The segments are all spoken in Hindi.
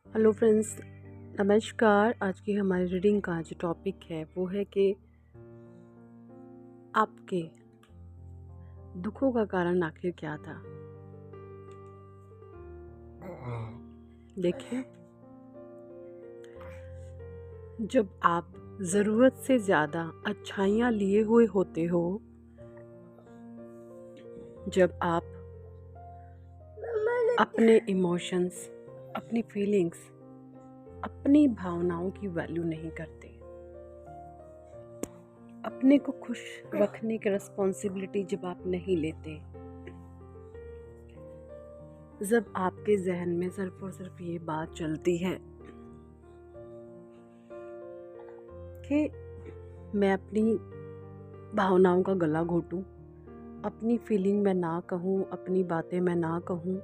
हेलो फ्रेंड्स, नमस्कार। आज की हमारी रीडिंग का जो टॉपिक है वो है कि आपके दुखों का कारण आखिर क्या था। देखिए, जब आप ज़रूरत से ज़्यादा अच्छाइयाँ लिए हुए होते हो, जब आप अपने इमोशंस, अपनी फीलिंग्स, अपनी भावनाओं की वैल्यू नहीं करते, अपने को खुश रखने की रिस्पॉन्सिबिलिटी जब आप नहीं लेते, जब आपके जहन में सिर्फ और सिर्फ ये बात चलती है कि मैं अपनी भावनाओं का गला घोटूं, अपनी फीलिंग मैं ना कहूं, अपनी बातें मैं ना कहूं,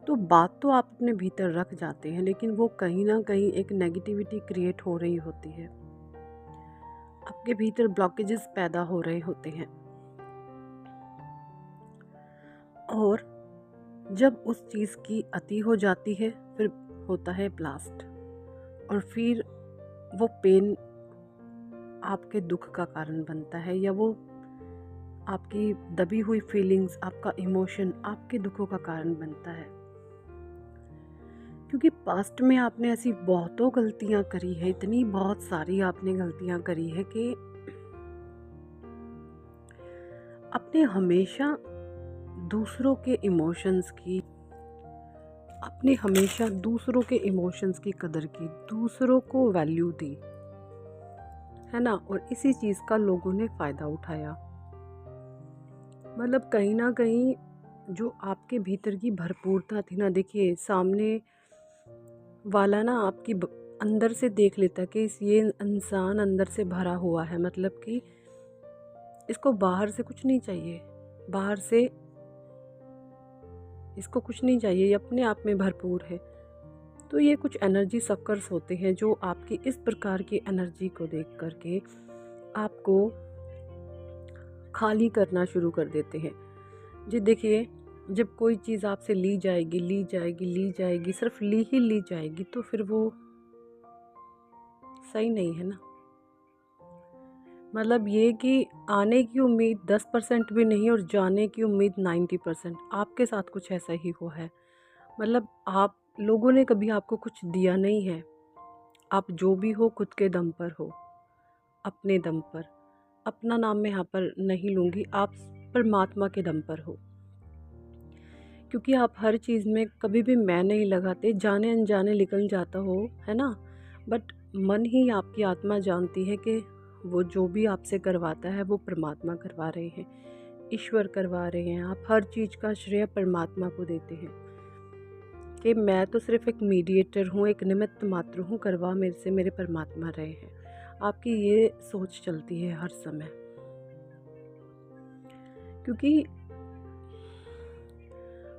तो बात तो आप अपने भीतर रख जाते हैं, लेकिन वो कहीं ना कहीं एक नेगेटिविटी क्रिएट हो रही होती है। आपके भीतर ब्लॉकेजेस पैदा हो रहे होते हैं और जब उस चीज़ की अति हो जाती है फिर होता है ब्लास्ट, और फिर वो पेन आपके दुख का कारण बनता है, या वो आपकी दबी हुई फीलिंग्स, आपका इमोशन आपके दुखों का कारण बनता है। क्योंकि पास्ट में आपने ऐसी बहुतों गलतियां करी है, इतनी बहुत सारी आपने गलतियां करी है कि आपने हमेशा दूसरों के इमोशंस की आपने हमेशा दूसरों के इमोशंस की कदर की, दूसरों को वैल्यू दी, है ना। और इसी चीज़ का लोगों ने फ़ायदा उठाया। मतलब कहीं ना कहीं जो आपके भीतर की भरपूरता थी ना, देखिए सामने वाला ना आपकी अंदर से देख लेता कि ये इंसान अंदर से भरा हुआ है, मतलब कि इसको बाहर से कुछ नहीं चाहिए, बाहर से इसको कुछ नहीं चाहिए, ये अपने आप में भरपूर है। तो ये कुछ एनर्जी सक्कर्स होते हैं जो आपकी इस प्रकार की एनर्जी को देख करके आपको खाली करना शुरू कर देते हैं। जी देखिए, जब कोई चीज़ आपसे ली जाएगी, ली जाएगी, ली जाएगी, सिर्फ ली ही ली जाएगी, तो फिर वो सही नहीं है ना। मतलब ये कि आने की उम्मीद 10% भी नहीं और जाने की उम्मीद 90%। आपके साथ कुछ ऐसा ही हुआ है। मतलब आप लोगों ने कभी आपको कुछ दिया नहीं है। आप जो भी हो खुद के दम पर हो, अपने दम पर। अपना नाम मैं यहाँ पर नहीं लूँगी, आप परमात्मा के दम पर हो। क्योंकि आप हर चीज़ में कभी भी मैं नहीं लगाते, जाने अनजाने निकल जाता हो, है ना। बट मन ही आपकी आत्मा जानती है कि वो जो भी आपसे करवाता है वो परमात्मा करवा रहे हैं, ईश्वर करवा रहे हैं। आप हर चीज़ का श्रेय परमात्मा को देते हैं कि मैं तो सिर्फ एक मीडिएटर हूँ, एक निमित्त मात्र हूँ, करवा मेरे से मेरे परमात्मा रहे हैं। आपकी ये सोच चलती है हर समय। क्योंकि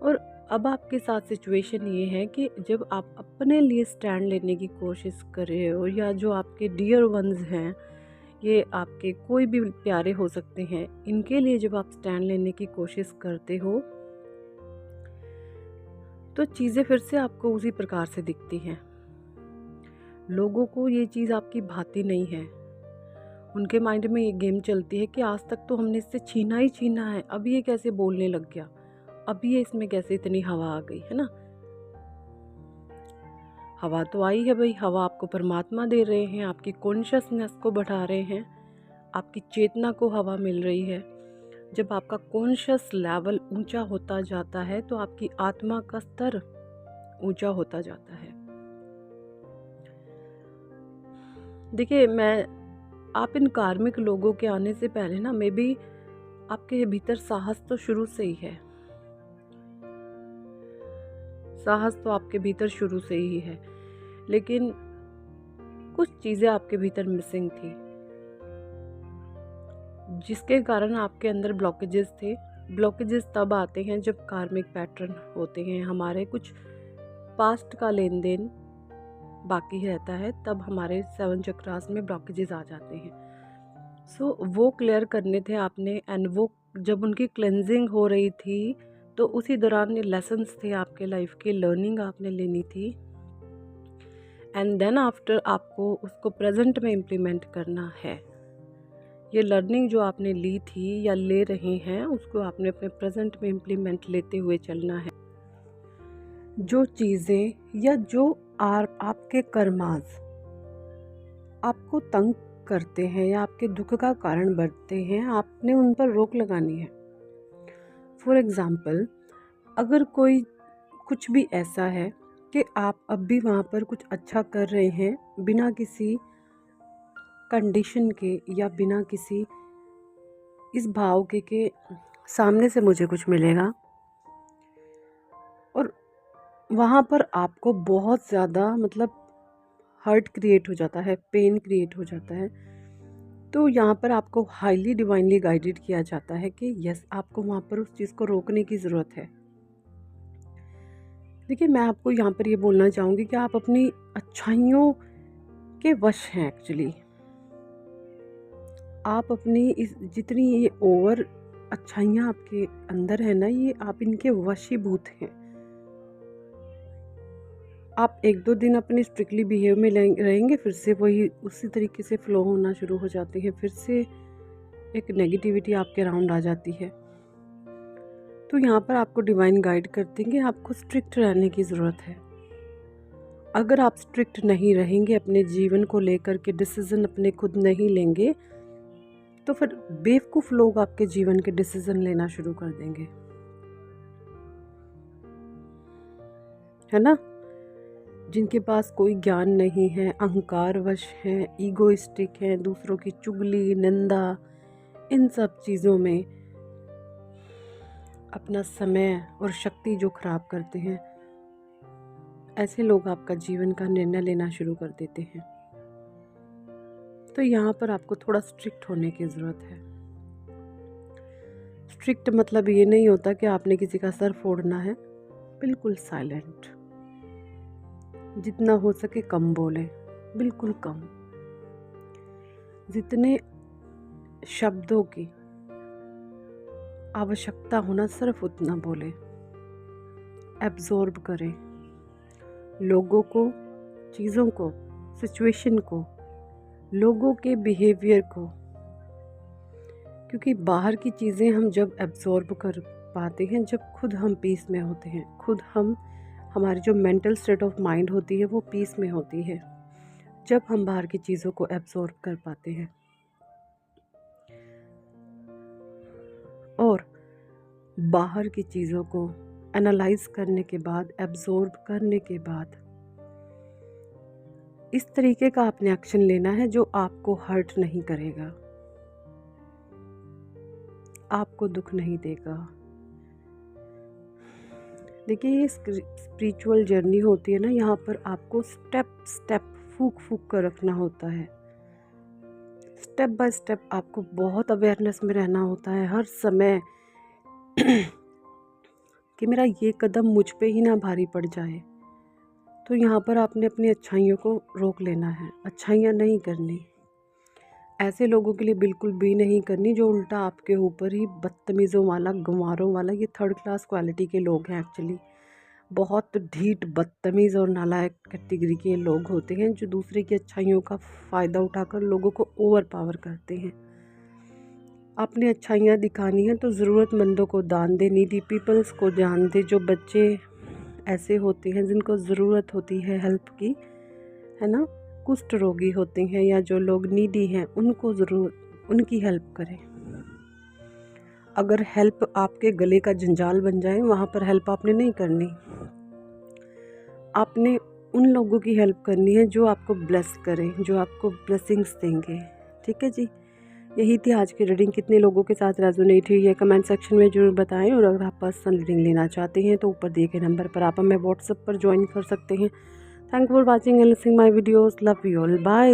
और अब आपके साथ सिचुएशन ये है कि जब आप अपने लिए स्टैंड लेने की कोशिश कर रहे हो, या जो आपके डियर वंस हैं, ये आपके कोई भी प्यारे हो सकते हैं, इनके लिए जब आप स्टैंड लेने की कोशिश करते हो तो चीज़ें फिर से आपको उसी प्रकार से दिखती हैं। लोगों को ये चीज़ आपकी भाती नहीं है। उनके माइंड में ये गेम चलती है कि आज तक तो हमने इससे छीना ही छीना है, अब ये कैसे बोलने लग गया, अब ये इसमें कैसे इतनी हवा आ गई, है ना। हवा तो आई है भाई, हवा आपको परमात्मा दे रहे हैं, आपकी कॉन्शियसनेस को बढ़ा रहे हैं, आपकी चेतना को हवा मिल रही है। जब आपका कॉन्शियस लेवल ऊंचा होता जाता है तो आपकी आत्मा का स्तर ऊंचा होता जाता है। देखिए, आप इन कार्मिक लोगों के आने से पहले ना, मे बी आपके भीतर साहस तो शुरू से ही है, साहस तो आपके भीतर शुरू से ही है, लेकिन कुछ चीज़ें आपके भीतर मिसिंग थी, जिसके कारण आपके अंदर ब्लॉकेजेस थे। ब्लॉकेजेस तब आते हैं जब कार्मिक पैटर्न होते हैं, हमारे कुछ पास्ट का लेन देन बाकी रहता है, तब हमारे 7 चक्रास में ब्लॉकेजेस आ जाते हैं। वो क्लियर करने थे आपने, एंड वो जब उनकी क्लेंजिंग हो रही थी तो उसी दौरान ये लेसन्स थे आपके लाइफ के, लर्निंग आपने लेनी थी, एंड देन आफ्टर आपको उसको प्रेजेंट में इम्प्लीमेंट करना है। ये लर्निंग जो आपने ली थी या ले रहे हैं, उसको आपने अपने प्रेजेंट में इम्प्लीमेंट लेते हुए चलना है। जो चीज़ें या जो आपके कर्माज आपको तंग करते हैं या आपके दुख का कारण बनते हैं, आपने उन पर रोक लगानी है। फॉर एग्ज़ाम्पल, अगर कोई कुछ भी ऐसा है कि आप अब भी वहाँ पर कुछ अच्छा कर रहे हैं बिना किसी कंडीशन के या बिना किसी इस भाव के सामने से मुझे कुछ मिलेगा, और वहाँ पर आपको बहुत ज़्यादा मतलब हर्ट क्रिएट हो जाता है, पेन क्रिएट हो जाता है, तो यहाँ पर आपको हाईली डिवाइनली गाइडेड किया जाता है कि यस, आपको वहाँ पर उस चीज़ को रोकने की ज़रूरत है। देखिए, मैं आपको यहाँ पर ये बोलना चाहूँगी कि आप अपनी अच्छाइयों के वश हैं। एक्चुअली आप अपनी इस जितनी ये ओवर अच्छाइयाँ आपके अंदर है ना, ये आप इनके वशीभूत हैं। आप 1-2 दिन अपने स्ट्रिक्टली बिहेव में रहेंगे, फिर से वही उसी तरीके से फ्लो होना शुरू हो जाती है, फिर से एक नेगेटिविटी आपके अराउंड आ जाती है। तो यहाँ पर आपको डिवाइन गाइड करते हैं कि आपको स्ट्रिक्ट रहने की ज़रूरत है। अगर आप स्ट्रिक्ट नहीं रहेंगे, अपने जीवन को लेकर के डिसीज़न अपने खुद नहीं लेंगे, तो फिर बेवकूफ़ लोग आपके जीवन के डिसीज़न लेना शुरू कर देंगे, है ना? जिनके पास कोई ज्ञान नहीं है, अहंकारवश हैं, ईगोइस्टिक हैं, दूसरों की चुगली, निंदा, इन सब चीज़ों में अपना समय और शक्ति जो खराब करते हैं, ऐसे लोग आपका जीवन का निर्णय लेना शुरू कर देते हैं। तो यहाँ पर आपको थोड़ा स्ट्रिक्ट होने की ज़रूरत है। स्ट्रिक्ट मतलब ये नहीं होता कि आपने किसी का सर फोड़ना है, बिल्कुल साइलेंट, जितना हो सके कम बोले, बिल्कुल कम, जितने शब्दों की आवश्यकता होना सिर्फ उतना बोले। एब्जॉर्ब करें लोगों को, चीज़ों को, सिचुएशन को, लोगों के बिहेवियर को, क्योंकि बाहर की चीज़ें हम जब एब्जॉर्ब कर पाते हैं, जब खुद हम पीस में होते हैं, खुद हमारी जो मेंटल स्टेट ऑफ माइंड होती है वो पीस में होती है, जब हम बाहर की चीज़ों को एब्जॉर्ब कर पाते हैं। और बाहर की चीज़ों को एनालाइज करने के बाद, एब्जॉर्ब करने के बाद, इस तरीके का आपने एक्शन लेना है जो आपको हर्ट नहीं करेगा, आपको दुख नहीं देगा। देखिए, ये स्पिरिचुअल जर्नी होती है ना, यहाँ पर आपको स्टेप स्टेप फूक कर रखना होता है। स्टेप बाय स्टेप आपको बहुत अवेयरनेस में रहना होता है हर समय कि मेरा ये कदम मुझ पे ही ना भारी पड़ जाए। तो यहाँ पर आपने अपनी अच्छाइयों को रोक लेना है, अच्छाइयाँ नहीं करनी, ऐसे लोगों के लिए बिल्कुल भी नहीं करनी जो उल्टा आपके ऊपर ही बदतमीज़ों वाला, गंवारों वाला, ये थर्ड क्लास क्वालिटी के लोग हैं। एक्चुअली बहुत ढीठ, बदतमीज़ और नालायक कैटेगरी के लोग होते हैं जो दूसरे की अच्छाइयों का फ़ायदा उठाकर लोगों को ओवर पावर करते हैं। आपने अच्छाइयाँ दिखानी है तो ज़रूरतमंदों को दान दे, नीडी पीपल्स को दान दे, जो बच्चे ऐसे होते हैं जिनको ज़रूरत होती है हेल्प की, है ना, कुष्ठ रोगी होते हैं या जो लोग नीडी हैं, उनको ज़रूर उनकी हेल्प करें। अगर हेल्प आपके गले का जंजाल बन जाए, वहाँ पर हेल्प आपने नहीं करनी, आपने उन लोगों की हेल्प करनी है जो आपको ब्लेस करें, जो आपको ब्लेसिंग्स देंगे। ठीक है जी, यही थी आज की रीडिंग। कितने लोगों के साथ रेजोनेट हुई है कमेंट सेक्शन में ज़रूर बताएं, और अगर आप पर्सनल रीडिंग लेना चाहते हैं तो ऊपर दिए गए नंबर पर आप हमें व्हाट्सएप पर ज्वाइन कर सकते हैं। Thank for watching and listening my videos. Love you all, bye.